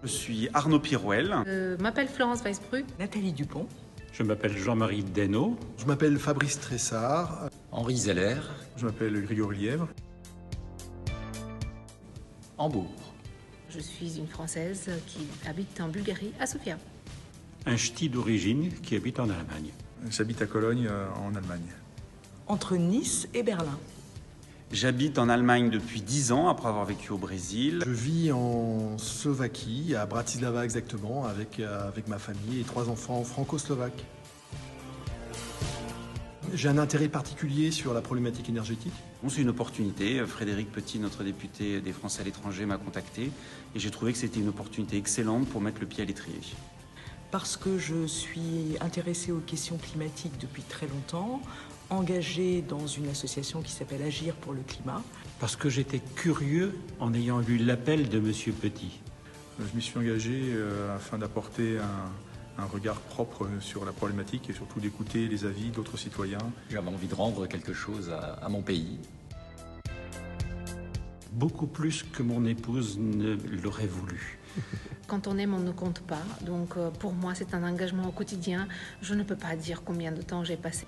Je suis Arnaud Pirouel. Je m'appelle Florence Weisbrugg. Nathalie Dupont. Je m'appelle Jean-Marie Deno. Je m'appelle Fabrice Tressard. Henri Zeller. Je m'appelle Grégory Lièvre. Hambourg. Je suis une Française qui habite en Bulgarie, à Sofia. Un ch'ti d'origine qui habite en Allemagne. J'habite à Cologne, en Allemagne. Entre Nice et Berlin. J'habite en Allemagne depuis 10 ans, après avoir vécu au Brésil. Je vis en Slovaquie, à Bratislava exactement, avec ma famille et 3 enfants franco-slovaques. J'ai un intérêt particulier sur la problématique énergétique. C'est une opportunité. Frédéric Petit, notre député des Français à l'étranger, m'a contacté et j'ai trouvé que c'était une opportunité excellente pour mettre le pied à l'étrier. Parce que je suis intéressée aux questions climatiques depuis très longtemps, engagée dans une association qui s'appelle Agir pour le climat. Parce que j'étais curieux en ayant lu l'appel de Monsieur Petit. Je m'y suis engagé afin d'apporter un regard propre sur la problématique et surtout d'écouter les avis d'autres citoyens. J'avais envie de rendre quelque chose à mon pays. Beaucoup plus que mon épouse ne l'aurait voulu. Quand on aime, on ne compte pas. Donc pour moi, c'est un engagement au quotidien. Je ne peux pas dire combien de temps j'ai passé.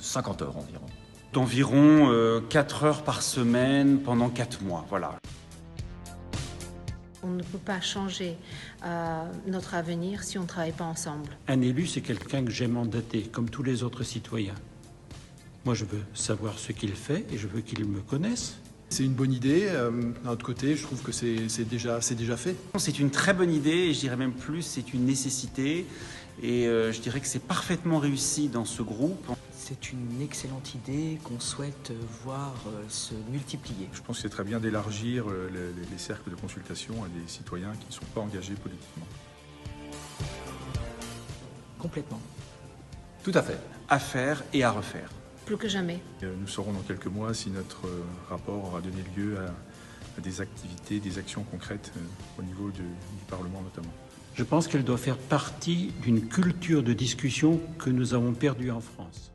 50 heures environ. D'environ 4 heures par semaine pendant 4 mois, voilà. On ne peut pas changer notre avenir si on ne travaille pas ensemble. Un élu, c'est quelqu'un que j'ai mandaté, comme tous les autres citoyens. Moi, je veux savoir ce qu'il fait et je veux qu'il me connaisse. C'est une bonne idée. D'un autre côté, je trouve que c'est déjà fait. C'est une très bonne idée et je dirais même plus, c'est une nécessité. Et je dirais que c'est parfaitement réussi dans ce groupe. C'est une excellente idée qu'on souhaite voir se multiplier. Je pense que c'est très bien d'élargir les cercles de consultation à des citoyens qui ne sont pas engagés politiquement. Complètement. Tout à fait. À faire et à refaire. Plus que jamais. Nous saurons dans quelques mois si notre rapport aura donné lieu à des activités, des actions concrètes au niveau du Parlement notamment. Je pense qu'elle doit faire partie d'une culture de discussion que nous avons perdue en France.